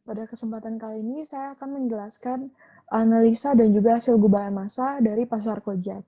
Pada kesempatan kali ini saya akan menjelaskan analisa dan juga hasil gubahan massa dari Pasar Koja.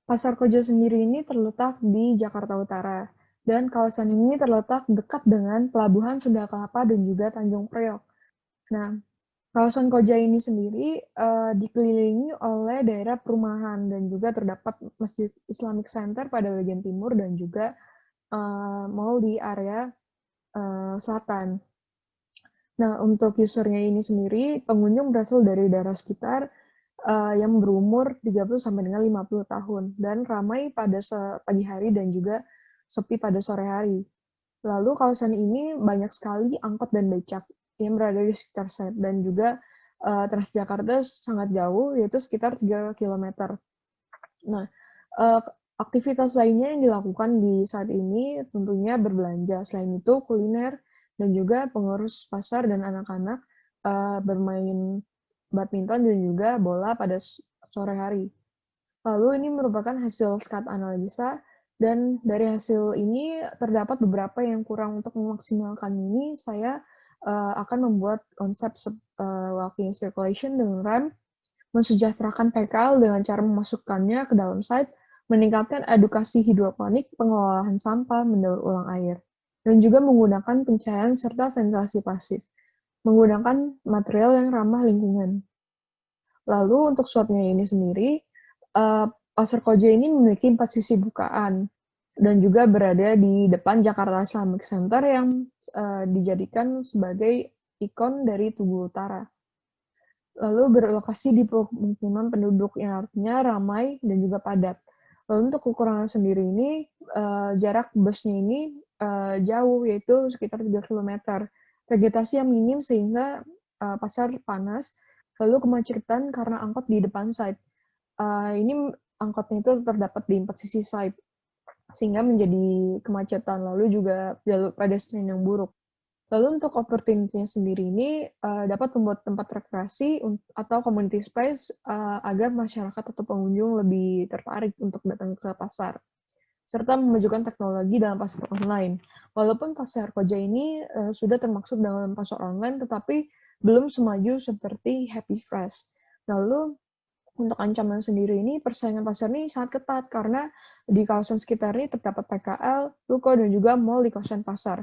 Pasar Koja sendiri ini terletak di Jakarta Utara, dan kawasan ini terletak dekat dengan Pelabuhan Sunda Kelapa dan juga Tanjung Priok. Nah, kawasan Koja ini sendiri dikelilingi oleh daerah perumahan dan juga terdapat Masjid Islamic Center pada bagian timur dan juga mall di area selatan. Nah, untuk usernya ini sendiri, pengunjung berasal dari daerah sekitar yang berumur 30 sampai dengan 50 tahun dan ramai pada pagi hari dan juga sepi pada sore hari. Lalu kawasan ini banyak sekali angkot dan becak yang berada di sekitar saya dan juga Transjakarta sangat jauh, yaitu sekitar 3 kilometer. Nah, uh, aktivitas lainnya yang dilakukan di saat ini tentunya berbelanja. Selain itu, kuliner dan juga pengurus pasar dan anak-anak bermain badminton dan juga bola pada sore hari. Lalu ini merupakan hasil SCAT analisa dan dari hasil ini terdapat beberapa yang kurang. Untuk memaksimalkan ini, saya akan membuat konsep walking circulation dengan rem, mensejahterakan PKL dengan cara memasukkannya ke dalam site, meningkatkan edukasi hidroponik, pengelolaan sampah, mendaur ulang air, dan juga menggunakan pencahayaan serta ventilasi pasif, menggunakan material yang ramah lingkungan. Lalu untuk swotnya ini sendiri, Pasar Koja ini memiliki 4 sisi bukaan dan juga berada di depan Jakarta Islamic Center yang dijadikan sebagai ikon dari Tugu Utara. Lalu berlokasi di pemukiman penduduk yang artinya ramai dan juga padat. Lalu untuk kekurangan sendiri ini, jarak busnya ini jauh, yaitu sekitar 3 kilometer. Vegetasi yang minim sehingga pasar panas, lalu kemacetan karena angkot di depan site. Ini angkotnya itu terdapat di 4 sisi site, sehingga menjadi kemacetan, lalu juga jalur pedestrian yang buruk. Lalu untuk opportunity-nya sendiri ini dapat membuat tempat rekreasi atau community space agar masyarakat atau pengunjung lebih tertarik untuk datang ke pasar, serta memajukan teknologi dalam pasar online. Walaupun Pasar Koja ini sudah termasuk dalam pasar online, tetapi belum semaju seperti Happy Fresh. Lalu untuk ancaman sendiri ini, persaingan pasar ini sangat ketat karena di kawasan sekitar ini terdapat PKL, ruko, dan juga mall di kawasan pasar.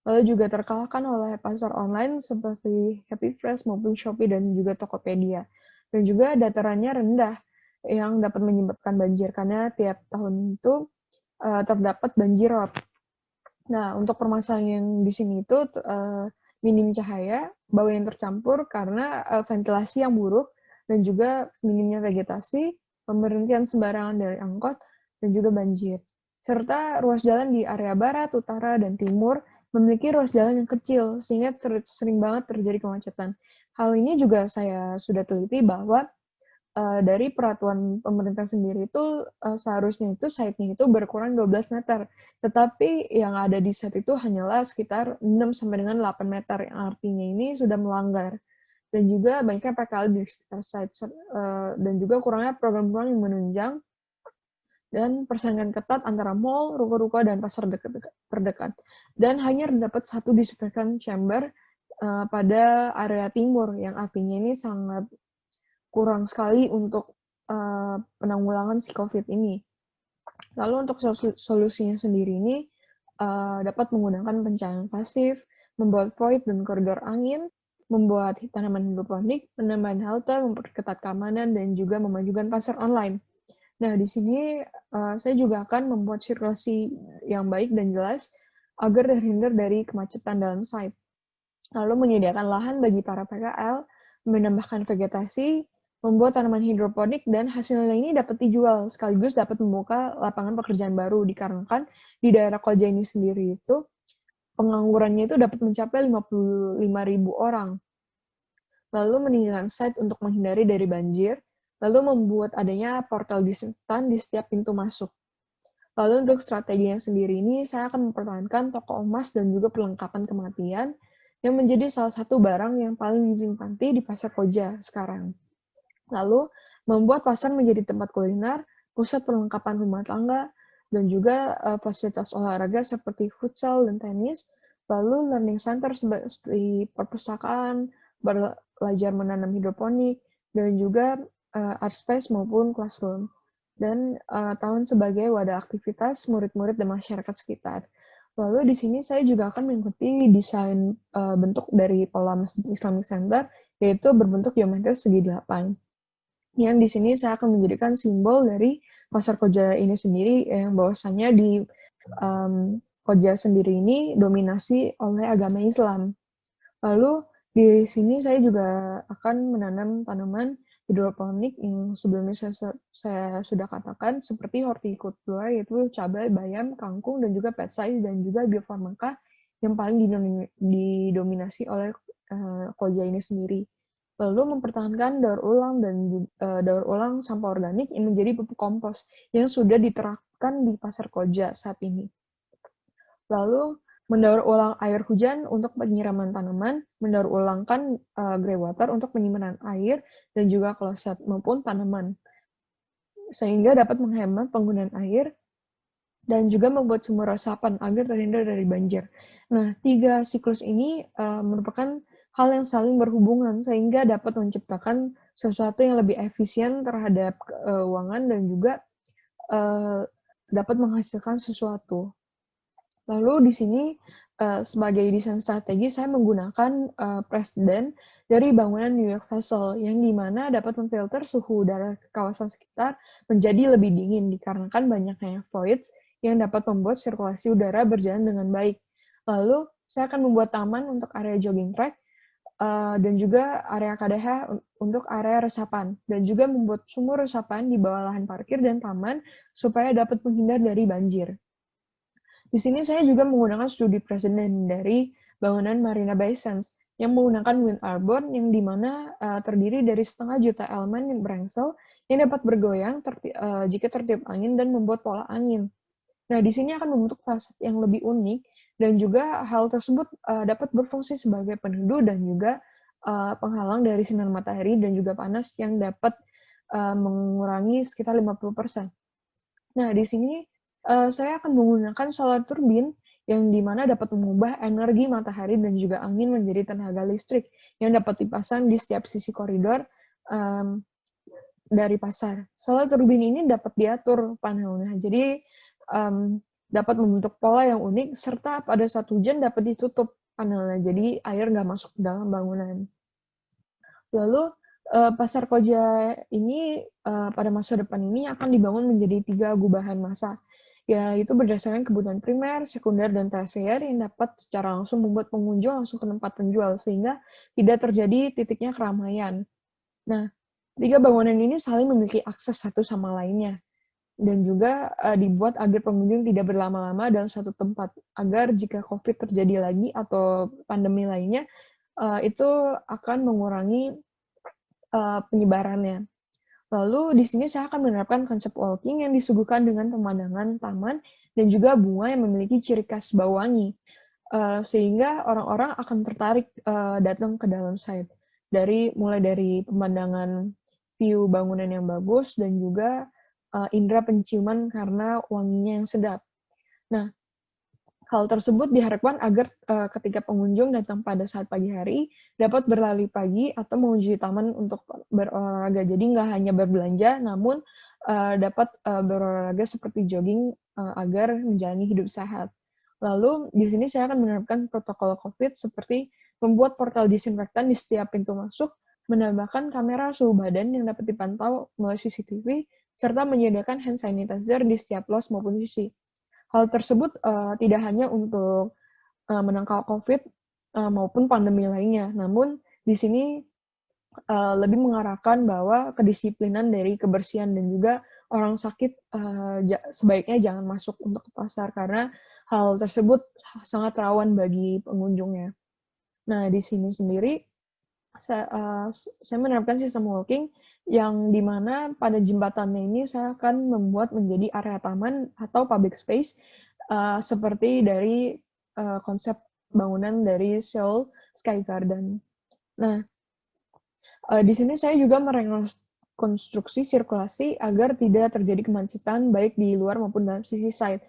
Lalu juga terkalahkan oleh pasar online seperti Happy Fresh maupun Shopee dan juga Tokopedia. Dan juga datarannya rendah yang dapat menyebabkan banjir karena tiap tahun itu terdapat banjir rob. Nah, untuk permasalahan yang di sini itu minim cahaya, bau yang tercampur karena ventilasi yang buruk, dan juga minimnya vegetasi, pemberhentian sembarangan dari angkot, dan juga banjir. Serta ruas jalan di area barat, utara, dan timur memiliki ruas jalan yang kecil, sehingga sering banget terjadi kemacetan. Hal ini juga saya sudah teliti bahwa dari peraturan pemerintah sendiri itu seharusnya itu site-nya itu berkurang 12 meter. Tetapi yang ada di site itu hanyalah sekitar 6 sampai dengan 8 meter, yang artinya ini sudah melanggar. Dan juga banyaknya PKL di sekitar site, dan juga kurangnya program-program yang menunjang dan persaingan ketat antara mall, ruko-ruko, dan pasar terdekat. Dan hanya terdapat satu disinfektan chamber pada area timur, yang artinya ini sangat kurang sekali untuk penanggulangan si COVID ini. Lalu untuk solusinya sendiri ini dapat menggunakan pencahayaan pasif, membuat void dan koridor angin, membuat tanaman hidroponik, penambahan halte, memperketat keamanan, dan juga memajukan pasar online. Nah, di sini saya juga akan membuat sirkulasi yang baik dan jelas agar terhindar dari kemacetan dalam site. Lalu menyediakan lahan bagi para PKL, menambahkan vegetasi, membuat tanaman hidroponik, dan hasilnya ini dapat dijual, sekaligus dapat membuka lapangan pekerjaan baru, dikarenakan di daerah Koja ini sendiri itu penganggurannya itu dapat mencapai 55.000 orang. Lalu meninggalkan site untuk menghindari dari banjir, lalu membuat adanya portal disinfektan di setiap pintu masuk. Lalu untuk strateginya sendiri ini, saya akan mempertahankan toko emas dan juga perlengkapan kematian, yang menjadi salah satu barang yang paling dicintai di Pasar Koja sekarang. Lalu, membuat pasar menjadi tempat kuliner, pusat perlengkapan rumah tangga, dan juga fasilitas olahraga seperti futsal dan tenis, Lalu learning center seperti perpustakaan, belajar menanam hidroponik, dan juga art space maupun classroom. Dan tahun sebagai wadah aktivitas murid-murid dan masyarakat sekitar. Lalu di sini saya juga akan mengikuti desain bentuk dari pola Masjid Islamic Center, yaitu berbentuk geometris segi 8. Yang di sini saya akan menjadikan simbol dari Pasar Koja ini sendiri, yang bahwasannya di Koja sendiri ini dominasi oleh agama Islam. Lalu di sini saya juga akan menanam tanaman hidroponik yang sebelumnya saya sudah katakan, seperti hortikultura, yaitu cabai, bayam, kangkung, dan juga petsai, dan juga biofarmaka yang paling didominasi oleh Koja ini sendiri. Lalu mempertahankan daur ulang daur ulang sampah organik yang menjadi pupuk kompos yang sudah diterapkan di Pasar Koja saat ini. Lalu mendaur ulang air hujan untuk penyiraman tanaman, mendaur ulangkan grey water untuk penyimpanan air dan juga kloset maupun tanaman, sehingga dapat menghemat penggunaan air dan juga membuat sumur resapan agar terhindar dari banjir. Nah, 3 siklus ini merupakan hal yang saling berhubungan sehingga dapat menciptakan sesuatu yang lebih efisien terhadap keuangan dan juga dapat menghasilkan sesuatu. Lalu di sini sebagai desain strategi saya menggunakan presiden dari bangunan New York Vessel yang dimana dapat memfilter suhu udara kawasan sekitar menjadi lebih dingin dikarenakan banyaknya voids yang dapat membuat sirkulasi udara berjalan dengan baik. Lalu saya akan membuat taman untuk area jogging track dan juga area KDH untuk area resapan, dan juga membuat sumur resapan di bawah lahan parkir dan taman supaya dapat menghindar dari banjir. Di sini saya juga menggunakan studi presiden dari bangunan Marina Bay Sands yang menggunakan wind arbor yang dimana terdiri dari 0,5 juta elemen yang berengsel yang dapat bergoyang jika tertiup angin dan membuat pola angin. Nah, di sini akan membentuk fasad yang lebih unik dan juga hal tersebut dapat berfungsi sebagai peneduh dan juga penghalang dari sinar matahari dan juga panas yang dapat mengurangi sekitar 50%. Nah, di sini saya akan menggunakan solar turbin yang dimana dapat mengubah energi matahari dan juga angin menjadi tenaga listrik yang dapat dipasang di setiap sisi koridor um, dari pasar. Solar turbin ini dapat diatur panelnya, jadi dapat membentuk pola yang unik, serta pada saat hujan dapat ditutup panelnya, jadi air nggak masuk ke dalam bangunan. Lalu Pasar Koja ini pada masa depan ini akan dibangun menjadi 3 gubahan massa, yaitu berdasarkan kebutuhan primer, sekunder, dan tersier yang dapat secara langsung membuat pengunjung langsung ke tempat penjual, sehingga tidak terjadi titiknya keramaian. Nah, 3 bangunan ini saling memiliki akses satu sama lainnya, dan juga dibuat agar pengunjung tidak berlama-lama dalam satu tempat, agar jika COVID terjadi lagi atau pandemi lainnya, itu akan mengurangi penyebarannya. Lalu di sini saya akan menerapkan konsep walking yang disuguhkan dengan pemandangan taman dan juga bunga yang memiliki ciri khas bau wangi, sehingga orang-orang akan tertarik datang ke dalam site. Mulai dari pemandangan view bangunan yang bagus dan juga indera penciuman karena wanginya yang sedap. Nah, hal tersebut diharapkan agar ketika pengunjung datang pada saat pagi hari, dapat berlari pagi atau mengunjungi taman untuk berolahraga. Jadi nggak hanya berbelanja, namun dapat berolahraga seperti jogging agar menjalani hidup sehat. Lalu di sini saya akan menerapkan protokol COVID seperti membuat portal disinfektan di setiap pintu masuk, menambahkan kamera suhu badan yang dapat dipantau melalui CCTV, serta menyediakan hand sanitizer di setiap los maupun sisi. Hal tersebut tidak hanya untuk menangkal COVID maupun pandemi lainnya, namun di sini lebih mengarahkan bahwa kedisiplinan dari kebersihan dan juga orang sakit sebaiknya jangan masuk untuk ke pasar karena hal tersebut sangat rawan bagi pengunjungnya. Nah, di sini sendiri saya menerapkan sistem walking yang dimana pada jembatannya ini saya akan membuat menjadi area taman atau public space seperti dari konsep bangunan dari Seoul Sky Garden. Nah, di sini saya juga merekonstruksi sirkulasi agar tidak terjadi kemacetan baik di luar maupun dalam sisi site.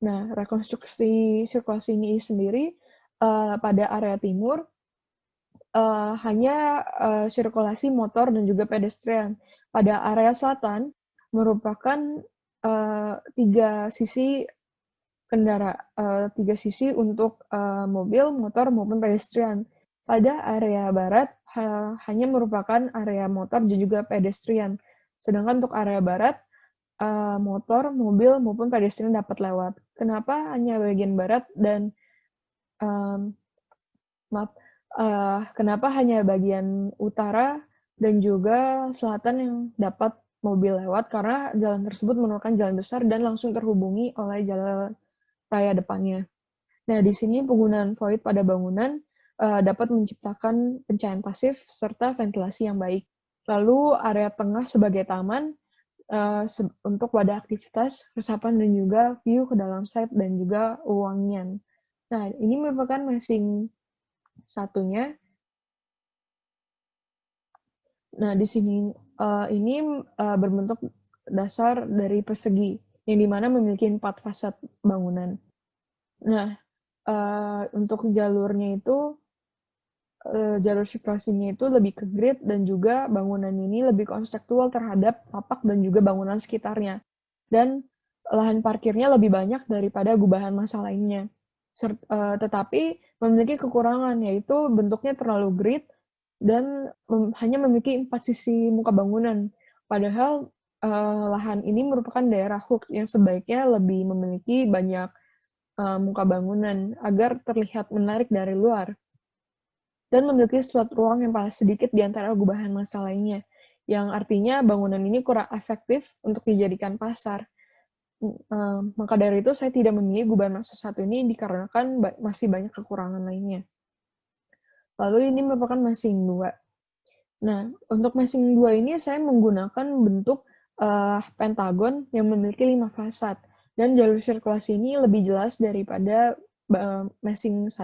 Nah, rekonstruksi sirkulasi ini sendiri pada area timur hanya sirkulasi motor dan juga pedestrian. Pada area selatan merupakan 3 sisi 3 sisi untuk mobil, motor, maupun pedestrian. Pada area barat hanya merupakan area motor dan juga pedestrian. Sedangkan untuk area barat, motor, mobil, maupun pedestrian dapat lewat. Kenapa hanya bagian barat dan um, maaf, kenapa hanya bagian utara dan juga selatan yang dapat mobil lewat? Karena jalan tersebut merupakan jalan besar dan langsung terhubungi oleh jalan raya depannya. Nah, di sini penggunaan void pada bangunan dapat menciptakan pencahayaan pasif serta ventilasi yang baik. Lalu area tengah sebagai taman untuk wadah aktivitas, resapan dan juga view ke dalam site dan juga wangian. Nah, ini merupakan masing satunya. Nah, di sini ini berbentuk dasar dari persegi, yang dimana memiliki 4 fasad bangunan. Nah, untuk jalurnya itu, jalur sirkulasinya itu lebih ke grid dan juga bangunan ini lebih konseptual terhadap tapak dan juga bangunan sekitarnya. Dan lahan parkirnya lebih banyak daripada gubahan massa lainnya. Tetapi memiliki kekurangan, yaitu bentuknya terlalu grid dan hanya memiliki 4 sisi muka bangunan. Padahal lahan ini merupakan daerah hook yang sebaiknya lebih memiliki banyak muka bangunan agar terlihat menarik dari luar dan memiliki slot ruang yang paling sedikit di antara gubahan massa lainnya, yang artinya bangunan ini kurang efektif untuk dijadikan pasar. Maka dari itu saya tidak memilih gubahan massa satu ini dikarenakan masih banyak kekurangan lainnya. Lalu ini merupakan masing 2. Nah, untuk masing 2 ini saya menggunakan bentuk pentagon yang memiliki 5 fasad, dan jalur sirkulasi ini lebih jelas daripada masing 1,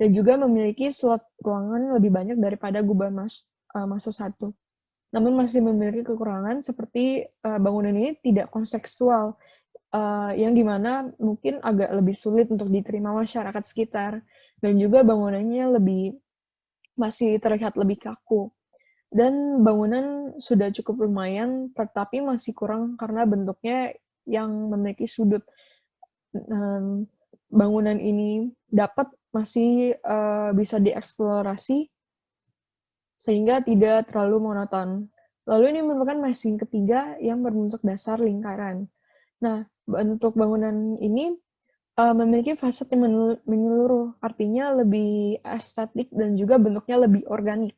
dan juga memiliki slot ruangan lebih banyak daripada gubahan massa 1. Namun masih memiliki kekurangan seperti bangunan ini tidak kontekstual, yang dimana mungkin agak lebih sulit untuk diterima masyarakat sekitar, dan juga bangunannya masih terlihat lebih kaku. Dan bangunan sudah cukup lumayan, tetapi masih kurang karena bentuknya yang memiliki sudut. Bangunan ini masih bisa dieksplorasi sehingga tidak terlalu monoton. Lalu ini merupakan masing ketiga yang berbentuk dasar lingkaran. Nah, bentuk bangunan ini memiliki fasad yang menyeluruh, artinya lebih estetik dan juga bentuknya lebih organik.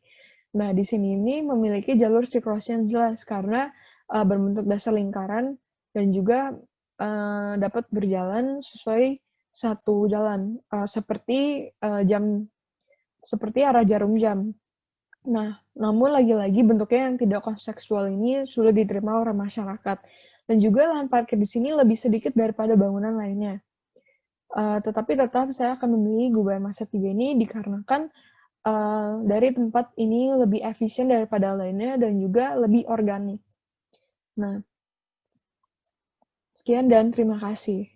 Nah, di sini ini memiliki jalur sirkulasi yang jelas karena berbentuk dasar lingkaran dan juga dapat berjalan sesuai satu jalan, seperti arah jarum jam. Nah, namun lagi-lagi bentuknya yang tidak kontekstual ini sulit diterima oleh masyarakat. Dan juga lahan parkir di sini lebih sedikit daripada bangunan lainnya. Tetapi tetap saya akan memilih gubahan massa 3 ini dikarenakan dari tempat ini lebih efisien daripada lainnya dan juga lebih organik. Nah, sekian dan terima kasih.